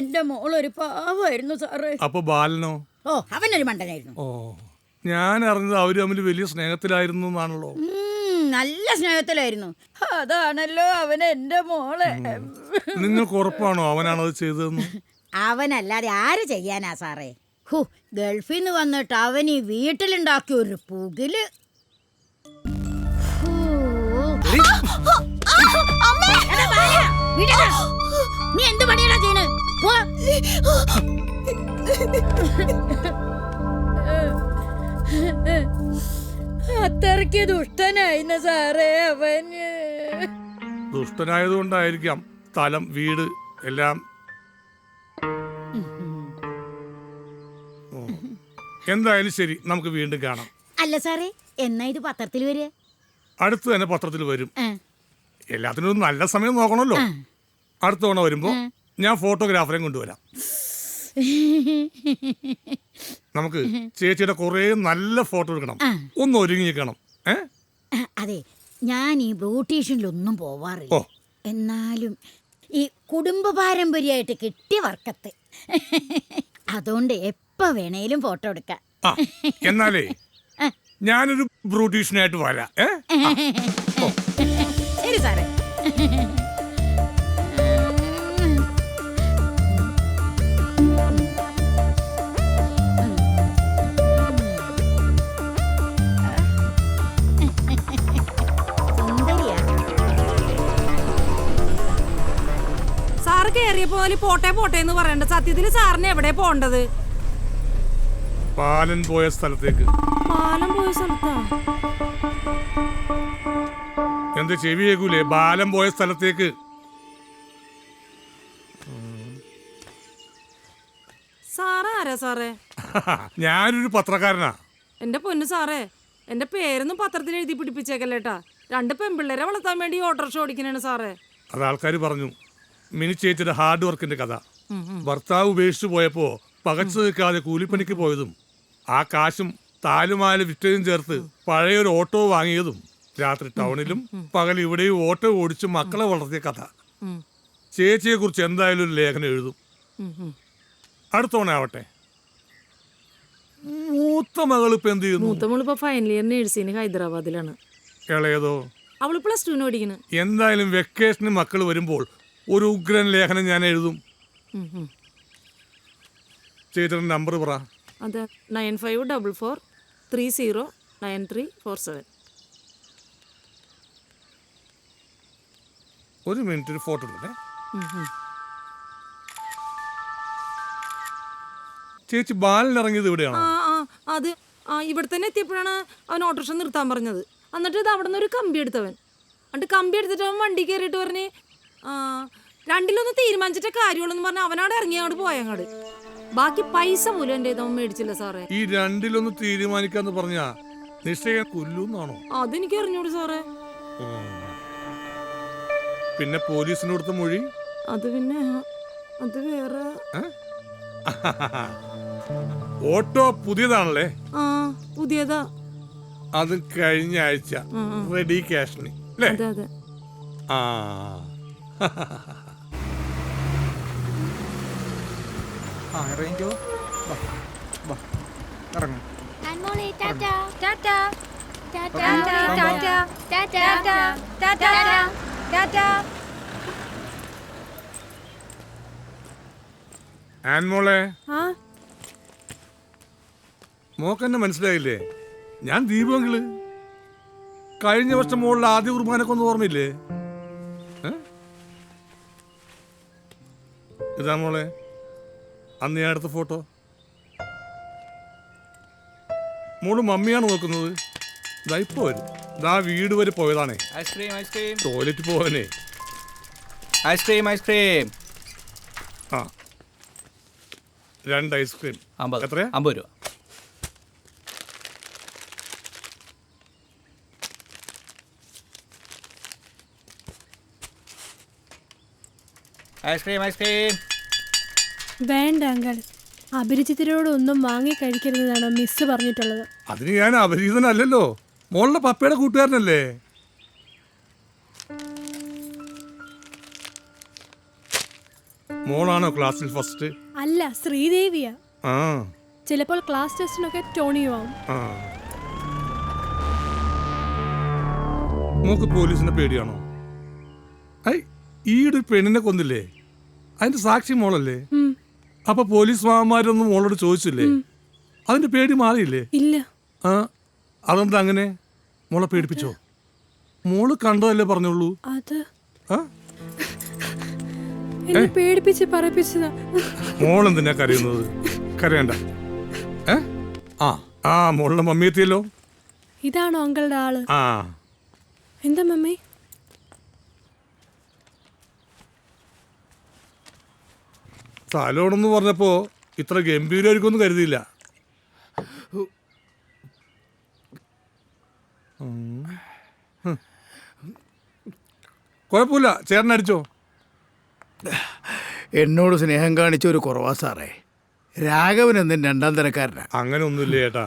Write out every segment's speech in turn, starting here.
എന്റെ മോളൊരു പാവമായിരുന്നു സാറേ. അപ്പൊ ബാലനോ? ഓ, അവനൊരു മണ്ടനായിരുന്നു. ഓ, ഞാൻ അറിഞ്ഞത് അവര് തമ്മിൽ വലിയ സ്നേഹത്തിലായിരുന്നു എന്നാണല്ലോ. നല്ല സ്നേഹത്തിലായിരുന്നു. അതാണല്ലോ അവൻ എന്റെ മോളെ. നിങ്ങൾക്ക് ഉറപ്പാണോ അവനാണത് ചെയ്തതെന്ന്? അവനല്ലാതെ ആര് ചെയ്യാനാ സാറേ? ഹോ, ഗൾഫിൽ നിന്ന് വന്നിട്ട് അവൻ ഈ വീട്ടിലുണ്ടാക്കിയ ഒരു പുകില്. നീ എന്ത് പണിയാ ചെയ്യണേ? അത്രയ്ക്ക് ദുഷ്ടനായിരുന്നു സാറേ അവന്. ദുഷ്ടനായതുകൊണ്ടായിരിക്കാം സ്ഥലം, വീട് എല്ലാം. എന്തായാലും ശരി, നമുക്ക് വീണ്ടും കാണാം. അല്ല സാറേ, എന്നാ ഇത് പത്രത്തിൽ വരിക? അടുത്ത് തന്നെ പത്രത്തിൽ വരും. എല്ലാത്തിനും ഒരു നല്ല സമയം നോക്കണമല്ലോ. അടുത്ത തവണ വരുമ്പോ ഞാൻ ഫോട്ടോഗ്രാഫറെയും കൊണ്ടുവരാം. നമുക്ക് ചേച്ചിയുടെ കുറെ നല്ല ഫോട്ടോ എടുക്കണം. ഒന്ന് ഒരുങ്ങിക്കണം. അതെ, ഞാൻ ഈ ബ്യൂട്ടീഷ്യനിലൊന്നും പോവാറില്ല. എന്നാലും ഈ കുടുംബ പാരമ്പര്യമായിട്ട് കിട്ടിയ വർക്കത്ത് അതുകൊണ്ട് എപ്പോ വേണേലും ഫോട്ടോ എടുക്കാം. എന്നാലേ ഞാനൊരു ബ്യൂട്ടീഷ്യനായിട്ട് വരാം. ശരി സാറേ. സാറ് കേറിയ പോലെ പോട്ടെ പോട്ടെ എന്ന് പറയണ്ട. സത്യത്തിൽ സാറിന് എവിടെ പോണ്ടത്? പാലൻ പോയ സ്ഥലത്തേക്ക്. പാലം പോയ സ്ഥലത്താ? എന്ത് ചെവി കേൾക്കൂലേ? ബാലം പോയ സ്ഥലത്തേക്ക്. സാറാരാ സാറേ? ഞാനൊരു പത്രക്കാരനാ. എന്റെ പൊന്നു സാറേ, എന്റെ പേരൊന്നും പത്രത്തിൽ എഴുതി പിടിപ്പിച്ചേക്കല്ലേട്ടാ. 2 പെൺപിള്ളേരെ വളർത്താൻ വേണ്ടി ഓട്ടോറിക്ഷ ഓടിക്കണേണ് സാറേ. അത് ആൾക്കാർ പറഞ്ഞു. മിനി ചേച്ചിയുടെ ഹാർഡ് വർക്കിന്റെ കഥ. ഭർത്താവ് ഉപേക്ഷിച്ചു പോയപ്പോ പകച്ചു നിൽക്കാതെ കൂലിപ്പണിക്ക് പോയതും ആ കാശും താലുമാല വിറ്റതും ചേർത്ത് പഴയൊരു ഓട്ടോ വാങ്ങിയതും രാത്രി ടൗണിലും പകൽ ഇവിടെയും ഓട്ടോ ഓടിച്ച് മക്കളെ വളർത്തിയ കഥ. ചേച്ചിയെ കുറിച്ച് എന്തായാലും ഒരു ലേഖനം എഴുതും. അടുത്തോണ ആവട്ടെ. മൂത്ത മകൾ ഇപ്പൊ എന്ത് ചെയ്യുന്നു? മൂത്ത മകളിപ്പോ ഫൈനൽ ഇയർ നഴ്സിംഗിന് ഹൈദരാബാദിലാണ്. ഇളയതോ? അവള് +2 പഠിക്കുന്നു. എന്തായാലും വെക്കേഷന് മക്കൾ വരുമ്പോൾ ഒരു ഉഗ്രൻ ലേഖനം ഞാൻ എഴുതും. ചേച്ചിയുടെ നമ്പർ പറ. അതെ, 9544309347. ഒരു മിനിറ്റ് ഫോട്ടോ എടുക്കട്ടെ. ചേച്ചി ബാലൻ ഇറങ്ങിയത് ഇവിടെയാണോ? അത് ഇവിടെ തന്നെ എത്തിയപ്പോഴാണ് അവൻ ഓട്ടോറിക്ഷ നിർത്താൻ പറഞ്ഞത്. എന്നിട്ട് ഇത് അവിടെ നിന്ന് ഒരു കമ്പി എടുത്തവൻ. എന്നിട്ട് കമ്പി എടുത്തിട്ട് അവൻ വണ്ടി കയറിയിട്ട് പറഞ്ഞ് രണ്ടിലൊന്ന് തീരുമാനിച്ചിട്ടേ കാര്യമുള്ളൂ പറഞ്ഞ അവനവിടെ ഇറങ്ങി അങ്ങോട്ട് പോയങ്ങാട്. ബാക്കി പൈസ പോലും എൻ്റെ അവൻ മേടിച്ചില്ല സാറേ. ഈ രണ്ടിലൊന്ന് തീരുമാനിക്കാന്ന് പറഞ്ഞ നിശ്ചയം കൊല്ലൂന്നാണോ? അതെനിക്ക് അറിഞ്ഞൂട് സാറേ. പിന്നെ പോലീസിന് കൊടുത്ത മൊഴി? അത് പിന്നെ അത് വേറെ. ഓട്ടോ പുതിയതാണല്ലേ? പുതിയതാ. അത് കഴിഞ്ഞ ആഴ്ച റെഡി ക്യാഷിന് അല്ലേ? അതെ അതെ. ഇറങ്ങിക്കോ, ഇറങ്ങും. ആൻമോളെ, മോക്കെന്നെ മനസ്സിലായില്ലേ? ഞാൻ ദീപങ്ങള്. കഴിഞ്ഞ വർഷം മോളുടെ ആദ്യ കുർബാനൊക്കെ ഒന്ന് ഓർമ്മയില്ലേ? ഇതാ മോളെ അന്ന് ഞാൻ എടുത്ത ഫോട്ടോ. മോള് മമ്മിയാണ് നോക്കുന്നത്. ഇതാ ഇപ്പൊ വരും. ഇതാ വീട് വരെ പോയതാണേ. ടോയ്ലറ്റ് പോവാനേ. ഐസ്ക്രീം. 2 ഐസ്ക്രീം. എത്രയാ? 50 രൂപ. ഐസ്ക്രീം. വേണ്ട അങ്കിൾ, അപരിചിതരോടൊന്നും വാങ്ങി കഴിക്കരുതെന്നാണ് മിസ് പറഞ്ഞിട്ടുള്ളത്. അതിന് ഞാൻ അപരിചിതനല്ലല്ലോ, മോളുടെ പപ്പയുടെ കൂട്ടുകാരനല്ലേ. മോളാണോ ക്ലാസ്സിൽ ഫസ്റ്റ്? അല്ല, ശ്രീദേവിയാ. ആ ചിലപ്പോൾ ക്ലാസ് ടെസ്റ്റിനൊക്കെ ടോണിയും ആവും. ആ. മോക്ക് പോലീസിനെ പേടിയാണോ? ഐ, ഈയൊരു പെണ്ണിനെ കൊന്നില്ലേ, അതിന്റെ സാക്ഷി മോളല്ലേ? ഉം. അപ്പൊ പോലീസ് മാമന്മാരൊന്നും മോളോട് ചോദിച്ചില്ലേ? അതിന്റെ പേടി മാറിയില്ലേ? ഇല്ല. ആ, അതെന്താ അങ്ങനെ? മോളെ പേടിപ്പിച്ചോ? മോള് കണ്ടതല്ലേ പറഞ്ഞോളൂ. അത് ആ, എന്നെ പേടിപ്പിച്ച് പറയിപ്പിച്ചതാ. മോളെന്തിനാ കരയുന്നത്? കരയണ്ട. ആ ആ, മോളുടെ മമ്മി എത്തിയല്ലോ. ഇതാണോ അങ്കിളുടെ ആള്? ആ, എന്താ മമ്മി? സ്ഥലമാണെന്ന് പറഞ്ഞപ്പോ ഇത്ര ഗംഭീരമായിരിക്കുമെന്ന് കരുതിയില്ല. കുഴപ്പമില്ല, ചേട്ടൻ അടിച്ചോ. എന്നോട് സ്നേഹം കാണിച്ച ഒരു കുറവാ സാറേ. രാഘവൻ എന്നും രണ്ടാം തരക്കാരനാ. അങ്ങനെ ഒന്നുമില്ല ചേട്ടാ.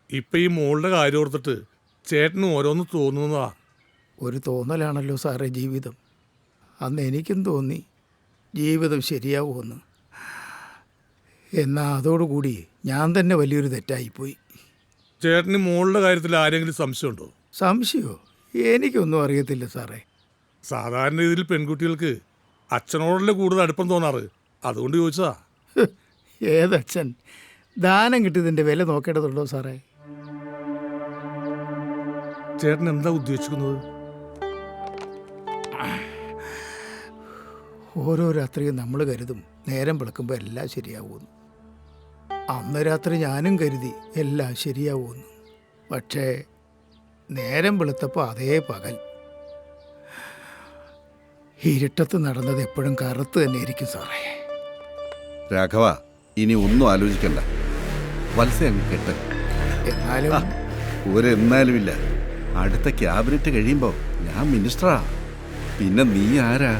ഇപ്പൊ ഈ മോളുടെ കാര്യം ഓർത്തിട്ട് ചേട്ടന് ഓരോന്ന് തോന്നുന്നതാ. ഒരു തോന്നലാണല്ലോ സാറേ ജീവിതം. അന്ന് എനിക്കും തോന്നി ജീവിതം ശരിയാവുമെന്ന്. എന്നാൽ അതോടുകൂടി ഞാൻ തന്നെ വലിയൊരു തെറ്റായിപ്പോയി. ചേട്ടന് മോളുടെ കാര്യത്തിൽ ആരെങ്കിലും സംശയമുണ്ടോ? സംശയമോ? എനിക്കൊന്നും അറിയത്തില്ല സാറേ. സാധാരണ രീതിയിൽ പെൺകുട്ടികൾക്ക് അച്ഛനോടല്ലേ കൂടുതൽ അടുപ്പം തോന്നാറ്, അതുകൊണ്ട് ചോദിച്ചതാ. ഏതച്ഛൻ ദാനം കിട്ടിയതിൻ്റെ വില നോക്കേണ്ടതുണ്ടോ സാറേ? ചേട്ടൻ എന്താ ഉദ്ദേശിക്കുന്നത്? ഓരോ രാത്രിയും നമ്മൾ കരുതും നേരം വെളുക്കുമ്പോൾ എല്ലാം ശരിയാവുമെന്ന്. അന്ന് രാത്രി ഞാനും കരുതി എല്ലാം ശരിയാവുമെന്ന്. പക്ഷേ നേരം വെളുത്തപ്പോൾ അതേ പകൽ. ഇരുട്ടത്ത് നടന്നത് എപ്പോഴും കറുത്ത് തന്നെ ഇരിക്കും സാറേ. രാഘവ, ഇനി ഒന്നും ആലോചിക്കണ്ട. വത്സ അങ്ങ് കെട്ട്. എന്നാലും ഒരെന്നാലും ഇല്ല. അടുത്ത ക്യാബിനറ്റ് കഴിയുമ്പോൾ ഞാൻ മിനിസ്റ്ററാ. പിന്നെ നീ ആരാ?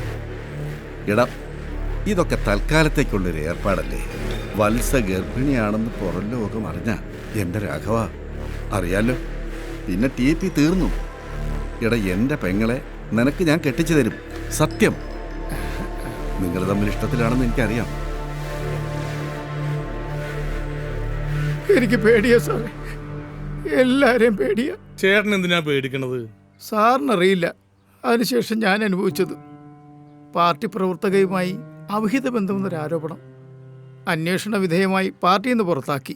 എടാ, ഇതൊക്കെ തൽക്കാലത്തേക്കുള്ളൊരു ഏർപ്പാടല്ലേ. വത്സ ഗർഭിണിയാണെന്ന് പുറം ലോകം അറിഞ്ഞ എൻ്റെ രാഘവ അറിയാലോ, പിന്നെ TP തീർന്നു. എടാ, എൻ്റെ പെങ്ങളെ നിനക്ക് ഞാൻ കെട്ടിച്ചു തരും, സത്യം. നിങ്ങൾ തമ്മിൽ ഇഷ്ടത്തിലാണെന്ന് എനിക്കറിയാം. എനിക്ക് പേടിയാ സാറേ, എല്ലാവരെയും പേടിയാ. ചേട്ടൻ എന്തിനാ പേടിക്കണത്? സാറിനറിയില്ല അതിനുശേഷം ഞാൻ അനുഭവിച്ചത്. പാർട്ടി പ്രവർത്തകയുമായി അവിഹിത ബന്ധമെന്നൊരു ആരോപണം. അന്വേഷണ വിധേയമായി പാർട്ടിയിൽ നിന്ന് പുറത്താക്കി.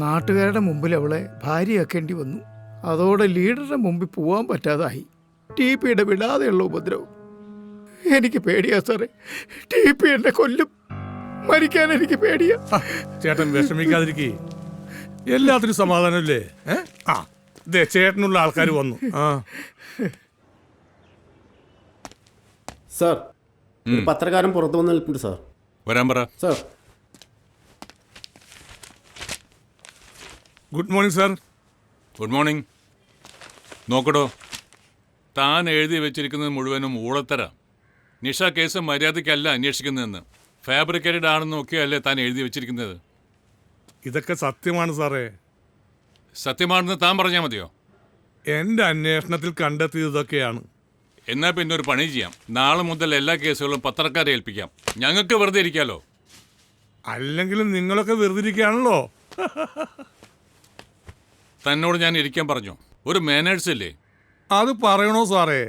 നാട്ടുകാരുടെ മുമ്പിൽ അവളെ ഭാര്യയാക്കേണ്ടി വന്നു. അതോടെ ലീഡറുടെ മുമ്പിൽ പോകാൻ പറ്റാതായി. TPയുടെ വിടാതെയുള്ള ഉപദ്രവം. എനിക്ക് പേടിയാ സാറേ. TP എന്നെ കൊല്ലും. മരിക്കാൻ എനിക്ക് പേടിയാ. ചേട്ടൻ വിഷമിക്കാതിരിക്കേ, എല്ലാത്തിനും സമാധാനമല്ലേ? ആ, ദേ ചേട്ടനുള്ള ആൾക്കാർ വന്നു. ആ, സാർ, ഒരു പത്രക്കാരൻ പുറത്തു വന്ന് നിൽപ്പുണ്ട് സാർ. വരാൻ പറ. Sir, good morning sir. Good morning. നോക്കടോ, താൻ എഴുതി വെച്ചിരിക്കുന്നത് മുഴുവനും ഊളത്തര. നിഷ കേസ് മര്യാദയ്ക്കല്ല അന്വേഷിക്കുന്നതെന്ന്, ഫാബ്രിക്കേറ്റഡ് ആണെന്ന് ഒക്കെയല്ലേ താൻ എഴുതി വെച്ചിരിക്കുന്നത്. ഇതൊക്കെ സത്യമാണ് സാറേ. സത്യമാണെന്ന് താൻ പറഞ്ഞാൽ മതിയോ? എൻ്റെ അന്വേഷണത്തിൽ കണ്ടെത്തിയത് ഇതൊക്കെയാണ്. എന്നാൽ പിന്നെ ഒരു പണി ചെയ്യാം. നാളെ മുതൽ എല്ലാ കേസുകളും പത്രക്കാരെ ഏൽപ്പിക്കാം. ഞങ്ങൾക്ക് വെറുതെ ഇരിക്കാമല്ലോ. അല്ലെങ്കിലും നിങ്ങളൊക്കെ വെറുതെ ഇരിക്കുകയാണല്ലോ. തന്നോട് ഞാൻ ഇരിക്കാൻ പറഞ്ഞു. ഒരു മാനേഴ്സ് ഇല്ലേ? അത് പറയണോ സാറേ?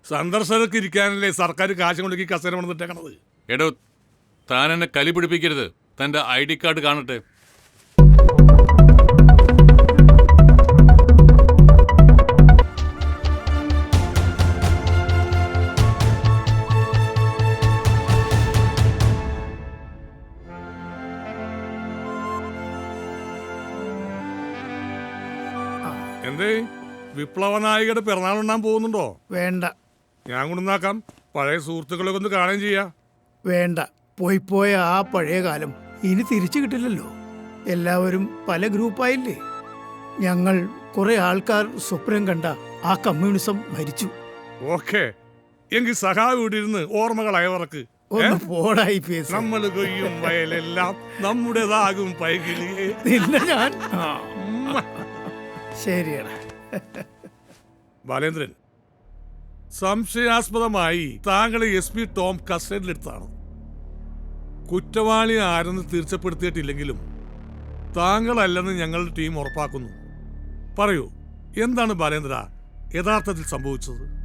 സന്ദർശകർക്ക് ഇരിക്കാനല്ലേ സർക്കാർ കാശ് കൊണ്ടേക്ക് കസേര കൊണ്ടിട്ടേക്കണത്. എടോ, താൻ എന്നെ കലി പിടിപ്പിക്കരുത്. തൻ്റെ ID കാർഡ് കാണട്ടെ. എന്തേ, വിപ്ലവ നായികയുടെ പിറന്നാളുണ്ടാൻ പോകുന്നുണ്ടോ? വേണ്ട ഞാൻ കൊണ്ടുവന്നാക്കാം. പഴയ സുഹൃത്തുക്കളൊക്കെ ഒന്ന് കാണുകയും ചെയ്യാം. വേണ്ട, പോയ ആ പഴയ കാലം ഇനി തിരിച്ചു കിട്ടില്ലല്ലോ. എല്ലാവരും പല ഗ്രൂപ്പായില്ലേ. ഞങ്ങൾ കുറെ ആൾക്കാർ സ്വപ്നം കണ്ട ആ കമ്മ്യൂണിസം മരിച്ചു. ഓക്കെ, എങ്കിൽ സഖാവ് ഇവിടെ ഇരുന്ന് ഓർമ്മകൾ അയവറക്ക്. ഒന്ന് പോടായി പേസ്. നമ്മൾ കൊയ്യും വയലെല്ലാം നമ്മുടേതാകും പൈകിളിയെ. നിന്നെ ഞാൻ ശരിയടാ. ബാലേന്ദ്രൻ, സംശയാസ്പദമായി താങ്കളെ SP ടോം കസ്റ്റഡിയിലെടുത്താണ്. കുറ്റവാളി ആരെന്ന് തീർച്ചപ്പെടുത്തിയിട്ടില്ലെങ്കിലും താങ്കളല്ലെന്ന് ഞങ്ങളുടെ ടീം ഉറപ്പാക്കുന്നു. പറയൂ, എന്താണ് ബാലേന്ദ്ര യഥാർത്ഥത്തിൽ സംഭവിച്ചത്?